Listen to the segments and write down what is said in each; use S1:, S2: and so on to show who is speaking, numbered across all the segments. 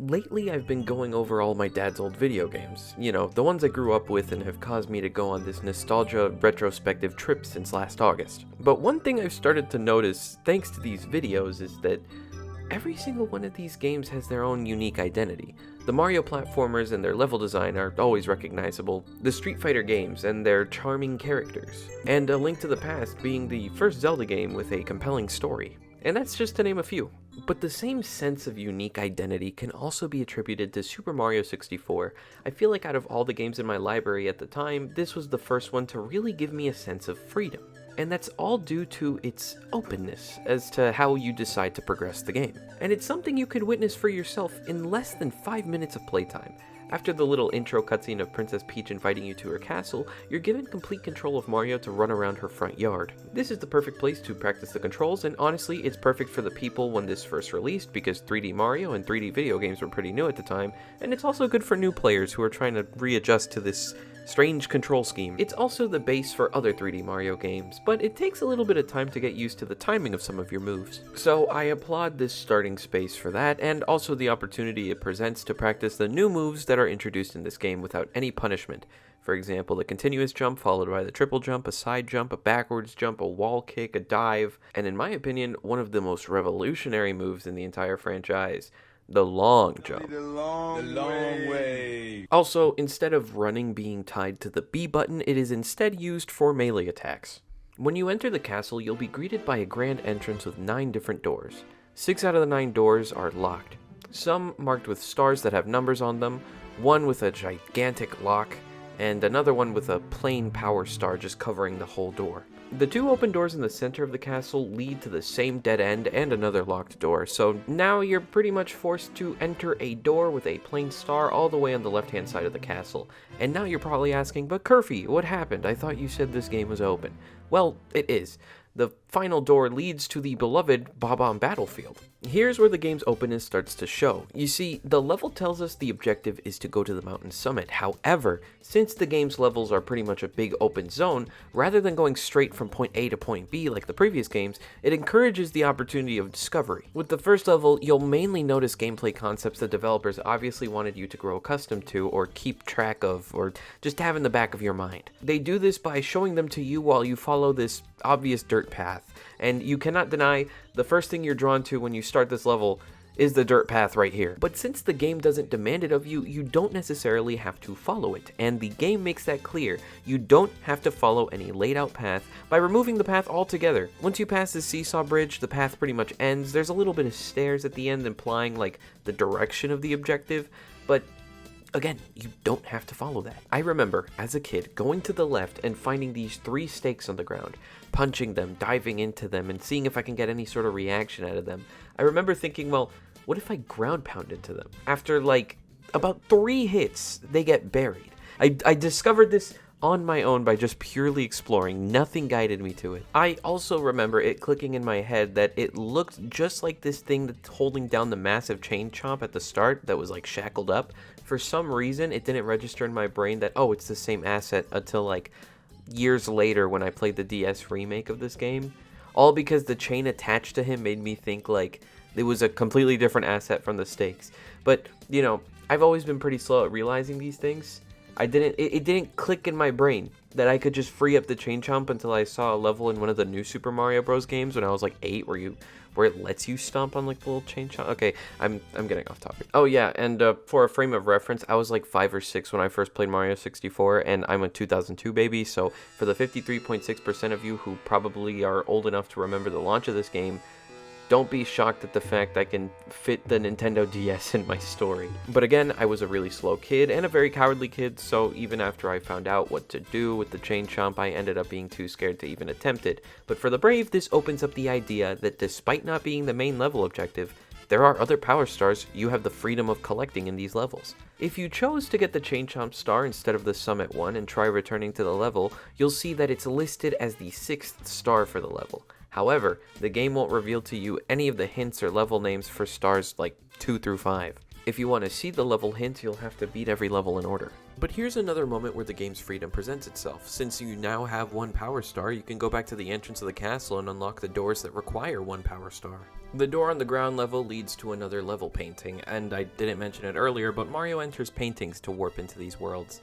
S1: lately I've been going over all my dad's old video games. You know, the ones I grew up with and have caused me to go on this nostalgia retrospective trip since last August. But one thing I've started to notice thanks to these videos is that every single one of these games has their own unique identity. The Mario platformers and their level design are always recognizable, the Street Fighter games and their charming characters, and A Link to the Past being the first Zelda game with a compelling story. And that's just to name a few. But the same sense of unique identity can also be attributed to Super Mario 64. I feel like out of all the games in my library at the time, this was the first one to really give me a sense of freedom. And that's all due to its openness as to how you decide to progress the game. And it's something you could witness for yourself in less than 5 minutes of playtime. After the little intro cutscene of Princess Peach inviting you to her castle, you're given complete control of Mario to run around her front yard. This is the perfect place to practice the controls, and honestly, it's perfect for the people when this first released because 3D Mario and 3D video games were pretty new at the time, and it's also good for new players who are trying to readjust to this strange control scheme. It's also the base for other 3D Mario games, but it takes a little bit of time to get used to the timing of some of your moves. So I applaud this starting space for that, and also the opportunity it presents to practice the new moves that are introduced in this game without any punishment. For example, the continuous jump followed by the triple jump, a side jump, a backwards jump, a wall kick, a dive, and in my opinion, one of the most revolutionary moves in the entire franchise, the long jump.
S2: The long way.
S1: Also, instead of running being tied to the B button, it is instead used for melee attacks. When you enter the castle, you'll be greeted by a grand entrance with 9 different doors. 6 out of the 9 doors are locked. Some marked with stars that have numbers on them, one with a gigantic lock, and another one with a plain power star just covering the whole door. The 2 open doors in the center of the castle lead to the same dead end and another locked door, so now you're pretty much forced to enter a door with a plain star all the way on the left-hand side of the castle. And now you're probably asking, but Kurffy, what happened? I thought you said this game was open. Well, it is. The final door leads to the beloved Bob-omb Battlefield. Here's where the game's openness starts to show. You see, the level tells us the objective is to go to the mountain summit. However, since the game's levels are pretty much a big open zone, rather than going straight from point A to point B like the previous games, it encourages the opportunity of discovery. With the first level, you'll mainly notice gameplay concepts the developers obviously wanted you to grow accustomed to or keep track of or just have in the back of your mind. They do this by showing them to you while you follow this obvious dirt path, and you cannot deny the first thing you're drawn to when you start this level is the dirt path right here. But since the game doesn't demand it of you, you don't necessarily have to follow it, and the game makes that clear. You don't have to follow any laid out path by removing the path altogether. Once you pass the seesaw bridge, the path pretty much ends. There's a little bit of stairs at the end implying like the direction of the objective, but again, you don't have to follow that. I remember, as a kid, going to the left and finding these 3 stakes on the ground, punching them, diving into them, and seeing if I can get any sort of reaction out of them. I remember thinking, well, what if I ground pound into them? After, like, about 3 hits, they get buried. I discovered this on my own by just purely exploring. Nothing guided me to it. I also remember it clicking in my head that it looked just like this thing that's holding down the massive chain chomp at the start that was like shackled up. For some reason, it didn't register in my brain that, oh, it's the same asset until like years later when I played the DS remake of this game. All because the chain attached to him made me think like it was a completely different asset from the stakes. But, you know, I've always been pretty slow at realizing these things. It didn't click in my brain that I could just free up the chain chomp until I saw a level in one of the new Super Mario Bros. Games when I was like 8 where it lets you stomp on like the little chain chomp. Okay, I'm getting off topic. Oh yeah, and for a frame of reference, I was like 5 or 6 when I first played Mario 64, and I'm a 2002 baby, so for the 53.6% of you who probably are old enough to remember the launch of this game, don't be shocked at the fact I can fit the Nintendo DS in my story. But again, I was a really slow kid and a very cowardly kid, so even after I found out what to do with the chain chomp, I ended up being too scared to even attempt it. But for the brave, this opens up the idea that despite not being the main level objective, there are other power stars you have the freedom of collecting in these levels. If you chose to get the Chain Chomp star instead of the Summit one and try returning to the level, you'll see that it's listed as the 6th star for the level. However, the game won't reveal to you any of the hints or level names for stars like 2 through 5. If you want to see the level hint, you'll have to beat every level in order. But here's another moment where the game's freedom presents itself. Since you now have 1 power star, you can go back to the entrance of the castle and unlock the doors that require 1 power star. The door on the ground level leads to another level painting, and I didn't mention it earlier, but Mario enters paintings to warp into these worlds.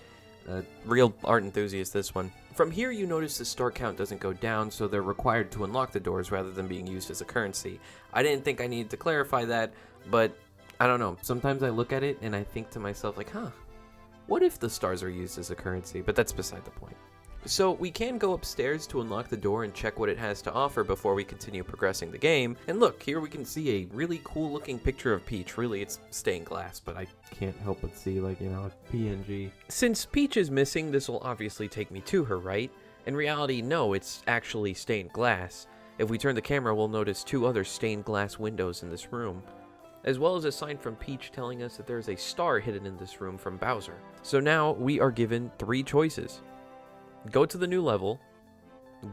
S1: Real art enthusiast, this one. From here, you notice the star count doesn't go down, so they're required to unlock the doors rather than being used as a currency. I didn't think I needed to clarify that, but I don't know. Sometimes I look at it and I think to myself, like, what if the stars are used as a currency? But that's beside the point. So we can go upstairs to unlock the door and check what it has to offer before we continue progressing the game. And look, here we can see a really cool looking picture of Peach. Really, it's stained glass, but I can't help but see, like, you know, a PNG. Since Peach is missing, this will obviously take me to her, right? In reality, no, it's actually stained glass. If we turn the camera, we'll notice 2 other stained glass windows in this room, as well as a sign from Peach telling us that there is a star hidden in this room from Bowser. So now we are given 3 choices. Go to the new level,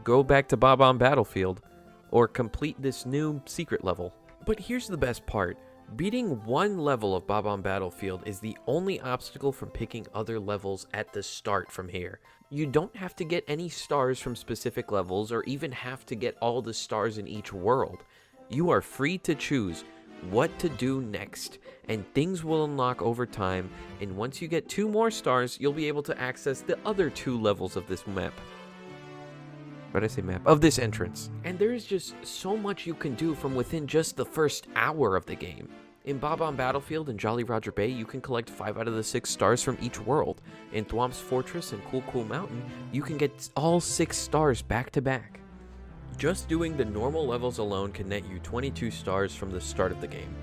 S1: go back to Bob-omb Battlefield, or complete this new secret level. But here's the best part. Beating 1 level of Bob-omb Battlefield is the only obstacle from picking other levels at the start from here. You don't have to get any stars from specific levels or even have to get all the stars in each world. You are free to choose what to do next, and things will unlock over time, and once you get 2 more stars, you'll be able to access the other 2 levels of this map. Why did I say map? Of this entrance. And there is just so much you can do from within just the first hour of the game. In Bob-omb Battlefield and Jolly Roger Bay, you can collect 5 out of the 6 stars from each world. In Thwomp's Fortress and Cool Cool Mountain, you can get all 6 stars back to back. Just doing the normal levels alone can net you 22 stars from the start of the game.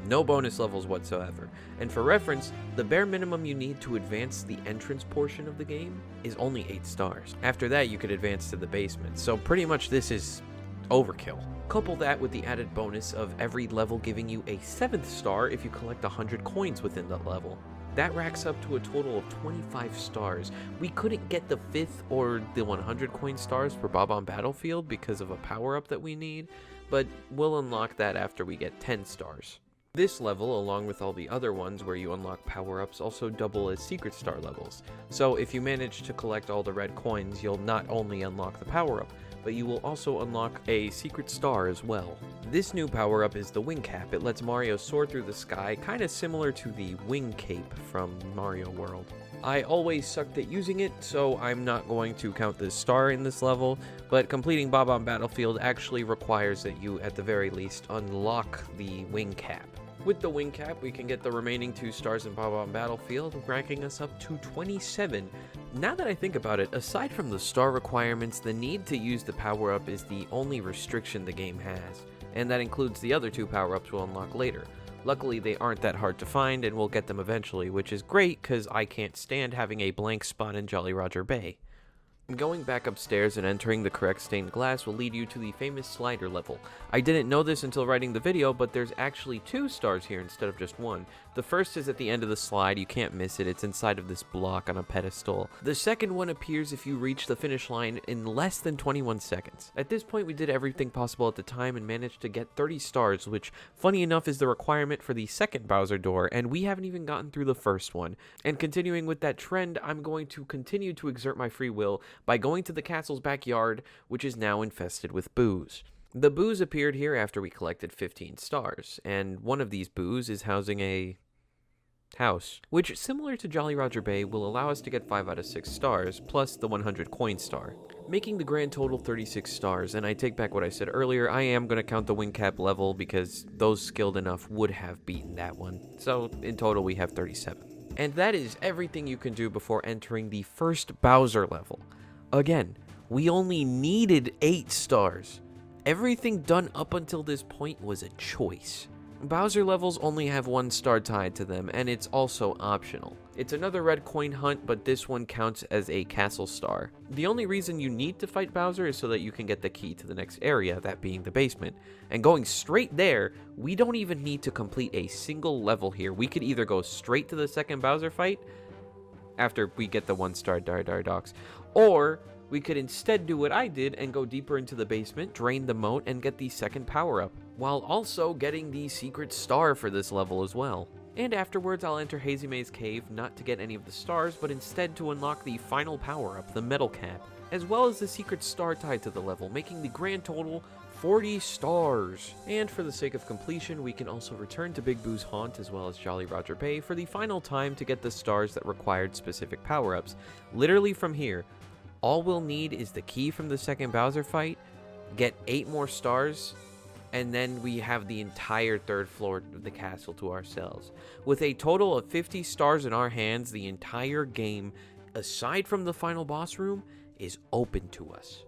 S1: No bonus levels whatsoever. And for reference, the bare minimum you need to advance the entrance portion of the game is only 8 stars. After that, you could advance to the basement. So pretty much this is overkill. Couple that with the added bonus of every level giving you a 7th star if you collect 100 coins within that level. That racks up to a total of 25 stars. We couldn't get the 5th or the 100 coin stars for Bob-omb Battlefield because of a power-up that we need, but we'll unlock that after we get 10 stars. This level, along with all the other ones where you unlock power-ups, also double as secret star levels. So if you manage to collect all the red coins, you'll not only unlock the power-up, but you will also unlock a secret star as well. This new power-up is the wing cap. It lets Mario soar through the sky, kind of similar to the wing cape from Mario World. I always sucked at using it, so I'm not going to count this star in this level, but completing Bob-omb Battlefield actually requires that you, at the very least, unlock the wing cap. With the wing cap, we can get the remaining 2 stars in Bob-omb Battlefield, ranking us up to 27. Now that I think about it, aside from the star requirements, the need to use the power-up is the only restriction the game has, and that includes the other 2 power-ups we'll unlock later. Luckily, they aren't that hard to find, and we'll get them eventually, which is great because I can't stand having a blank spot in Jolly Roger Bay. Going back upstairs and entering the correct stained glass will lead you to the famous slider level. I didn't know this until writing the video, but there's actually 2 stars here instead of just 1. The first is at the end of the slide, you can't miss it, it's inside of this block on a pedestal. The second one appears if you reach the finish line in less than 21 seconds. At this point, we did everything possible at the time and managed to get 30 stars, which, funny enough, is the requirement for the second Bowser door, and we haven't even gotten through the first one. And continuing with that trend, I'm going to continue to exert my free will by going to the castle's backyard, which is now infested with boos. The boos appeared here after we collected 15 stars, and one of these boos is housing a house, which, similar to Jolly Roger Bay, will allow us to get 5 out of 6 stars, plus the 100 coin star, making the grand total 36 stars. And I take back what I said earlier, I am going to count the wing cap level because those skilled enough would have beaten that one. So in total we have 37. And that is everything you can do before entering the first Bowser level. Again, we only needed 8 stars. Everything done up until this point was a choice. Bowser levels only have 1 star tied to them, and it's also optional. It's another red coin hunt, but this one counts as a castle star. The only reason you need to fight Bowser is so that you can get the key to the next area, that being the basement. And going straight there, we don't even need to complete a single level here. We could either go straight to the second Bowser fight, after we get the 1 star Dar Dar Docks, or we could instead do what I did and go deeper into the basement, drain the moat, and get the second power-up, while also getting the secret star for this level as well. And afterwards, I'll enter Hazume's cave not to get any of the stars, but instead to unlock the final power-up, the metal cap, as well as the secret star tied to the level, making the grand total 40 stars. And for the sake of completion, we can also return to Big Boo's Haunt as well as Jolly Roger Bay for the final time to get the stars that required specific power-ups. Literally from here, all we'll need is the key from the second Bowser fight, get 8 more stars, and then we have the entire 3rd floor of the castle to ourselves. With a total of 50 stars in our hands, the entire game, aside from the final boss room, is open to us.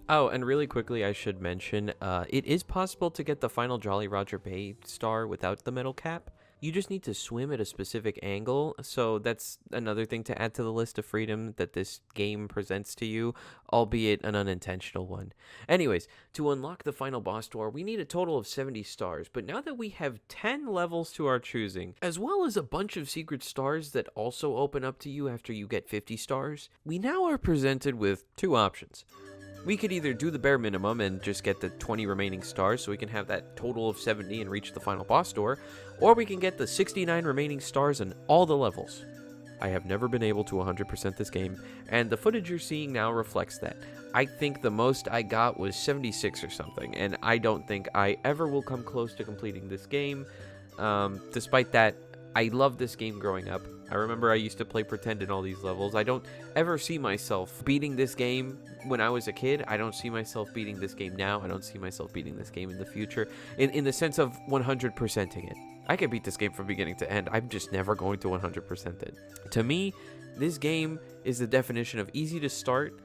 S1: Oh, and really quickly, I should mention, it is possible to get the final Jolly Roger Bay star without the metal cap. You just need to swim at a specific angle, so that's another thing to add to the list of freedom that this game presents to you, albeit an unintentional one. Anyways, to unlock the final boss door, we need a total of 70 stars, but now that we have 10 levels to our choosing, as well as a bunch of secret stars that also open up to you after you get 50 stars, we now are presented with 2 options. We could either do the bare minimum and just get the 20 remaining stars so we can have that total of 70 and reach the final boss door, or we can get the 69 remaining stars in all the levels. I have never been able to 100% this game, and the footage you're seeing now reflects that. I think the most I got was 76 or something, and I don't think I ever will come close to completing this game. Despite that, I loved this game growing up. I remember I used to play pretend in all these levels. I don't ever see myself beating this game when I was a kid. I don't see myself beating this game now. I don't see myself beating this game in the future in the sense of 100%ing it. I can beat this game from beginning to end. I'm just never going to 100% it. To me, this game is the definition of easy to start,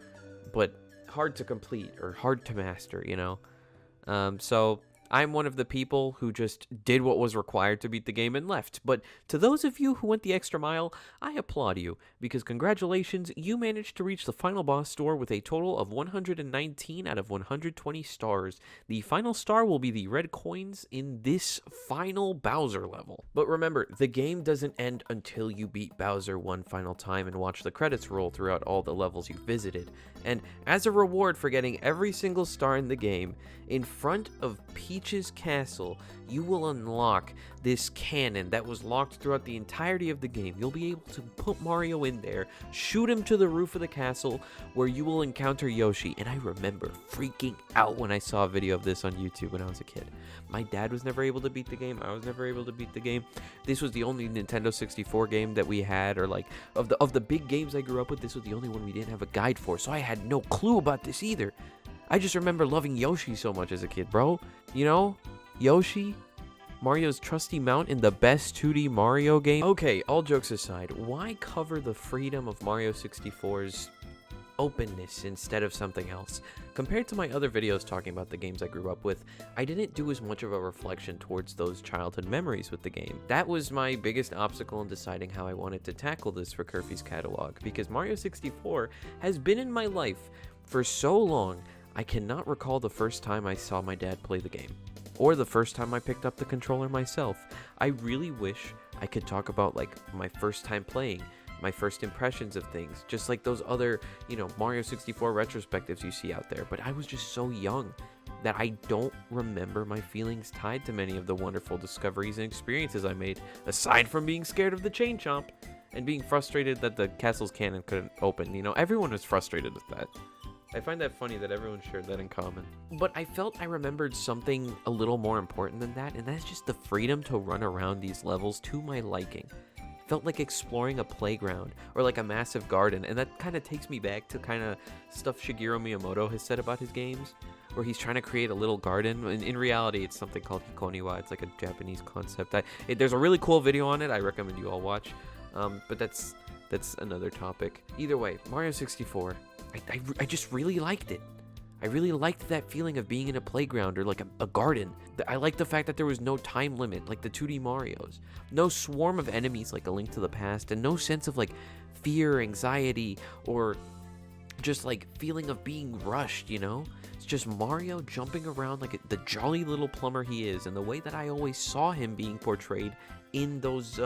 S1: but hard to complete or hard to master, you know? So I'm one of the people who just did what was required to beat the game and left. But to those of you who went the extra mile, I applaud you, because congratulations, you managed to reach the final boss door with a total of 119 out of 120 stars. The final star will be the red coins in this final Bowser level. But remember, the game doesn't end until you beat Bowser one final time and watch the credits roll throughout all the levels you visited. And as a reward for getting every single star in the game, in front of Peach's castle, you will unlock this cannon that was locked throughout the entirety of the game. You'll be able to put Mario in there, shoot him to the roof of the castle, where you will encounter Yoshi. And I remember freaking out when I saw a video of this on YouTube when I was a kid. My dad was never able to beat the game. I was never able to beat the game. This was the only Nintendo 64 game that we had, or like of the big games I grew up with, this was the only one we didn't have a guide for. So I had no clue about this either. I just remember loving Yoshi so much as a kid, bro. You know, Yoshi, Mario's trusty mount in the best 2D Mario game. Okay, all jokes aside, why cover the freedom of Mario 64's openness instead of something else? Compared to my other videos talking about the games I grew up with, I didn't do as much of a reflection towards those childhood memories with the game. That was my biggest obstacle in deciding how I wanted to tackle this for Kurffy's catalog, because Mario 64 has been in my life for so long, I cannot recall the first time I saw my dad play the game, or the first time I picked up the controller myself. I really wish I could talk about like my first time playing, my first impressions of things, just like those other, you know, Mario 64 retrospectives you see out there, but I was just so young that I don't remember my feelings tied to many of the wonderful discoveries and experiences I made, aside from being scared of the chain chomp and being frustrated that the castle's cannon couldn't open. You know, everyone was frustrated with that. I find that funny that everyone shared that in common. But I felt I remembered something a little more important than that, and that's just the freedom to run around these levels to my liking. Felt like exploring a playground or like a massive garden, and that kind of takes me back to kind of stuff Shigeru Miyamoto has said about his games, where he's trying to create a little garden. In reality, it's something called Hikoniwa. It's like a Japanese concept. There's a really cool video on it. I recommend you all watch. But that's another topic. Either way, Mario 64. I just really liked it. I really liked that feeling of being in a playground or like a garden. I liked the fact that there was no time limit like the 2D Marios. No swarm of enemies like A Link to the Past, and no sense of like fear, anxiety, or just like feeling of being rushed, you know? It's just Mario jumping around like the jolly little plumber he is, and the way that I always saw him being portrayed in those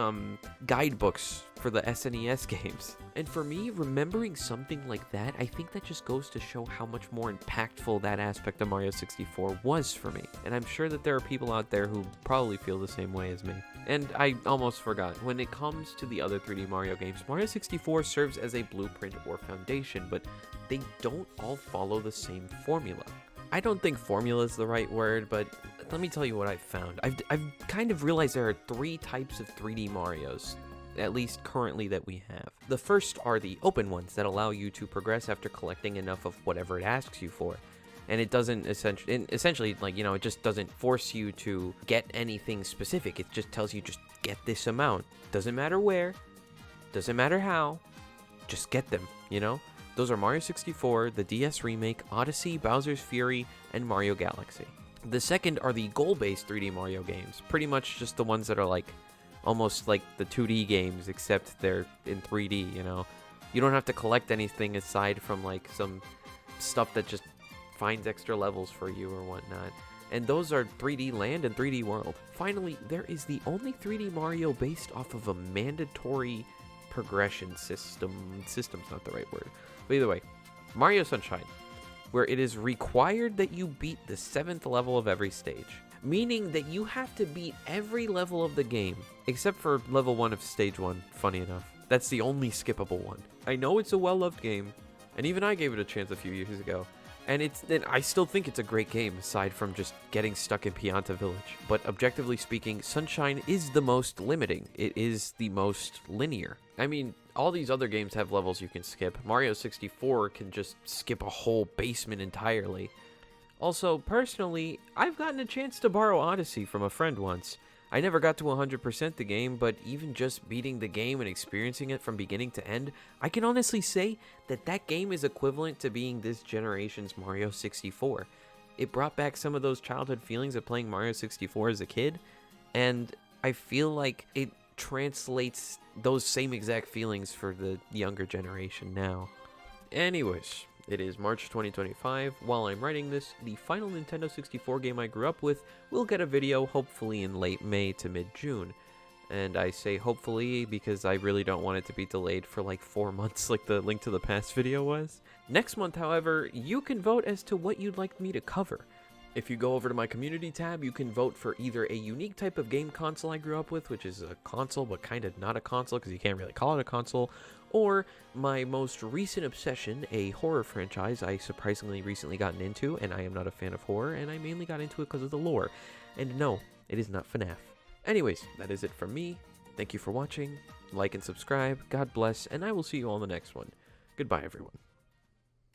S1: guidebooks for the SNES games. And for me, remembering something like that, I think that just goes to show how much more impactful that aspect of Mario 64 was for me. And I'm sure that there are people out there who probably feel the same way as me. And I almost forgot, when it comes to the other 3D Mario games, Mario 64 serves as a blueprint or foundation, but they don't all follow the same formula. I don't think formula is the right word, but let me tell you what I've found. I've kind of realized there are 3 types of 3D Marios, at least currently, that we have. The first are the open ones that allow you to progress after collecting enough of whatever it asks you for. And it doesn't essentially, like, it just doesn't force you to get anything specific. It just tells you just get this amount. Doesn't matter where, doesn't matter how, just get them, Those are Mario 64, the DS Remake, Odyssey, Bowser's Fury, and Mario Galaxy. The second are the goal-based 3D Mario games, pretty much just the ones that are like almost like the 2D games, except they're in 3D, You don't have to collect anything aside from like some stuff that just finds extra levels for you or whatnot. And those are 3D Land and 3D World. Finally, there is the only 3D Mario based off of a mandatory progression system. System's not the right word. But either way, Mario Sunshine, where it is required that you beat the 7th level of every stage. Meaning that you have to beat every level of the game, except for level 1 of stage 1, funny enough. That's the only skippable one. I know it's a well-loved game, and even I gave it a chance a few years ago. And I still think it's a great game, aside from just getting stuck in Pianta Village. But objectively speaking, Sunshine is the most limiting. It is the most linear. I mean, all these other games have levels you can skip. Mario 64 can just skip a whole basement entirely. Also, personally, I've gotten a chance to borrow Odyssey from a friend once. I never got to 100% the game, but even just beating the game and experiencing it from beginning to end, I can honestly say that that game is equivalent to being this generation's Mario 64. It brought back some of those childhood feelings of playing Mario 64 as a kid, and I feel like it translates those same exact feelings for the younger generation now. Anyways, it is March 2025. While I'm writing this, the final Nintendo 64 game I grew up with will get a video hopefully in late May to mid-June. And I say hopefully because I really don't want it to be delayed for like 4 months like the Link to the Past video was. Next month, however, you can vote as to what you'd like me to cover. If you go over to my community tab, you can vote for either a unique type of game console I grew up with, which is a console but kind of not a console because you can't really call it a console, or my most recent obsession, a horror franchise I surprisingly recently gotten into, and I am not a fan of horror, and I mainly got into it because of the lore. And no, it is not FNAF. Anyways, that is it from me. Thank you for watching. Like and subscribe. God bless, and I will see you all in the next one. Goodbye, everyone.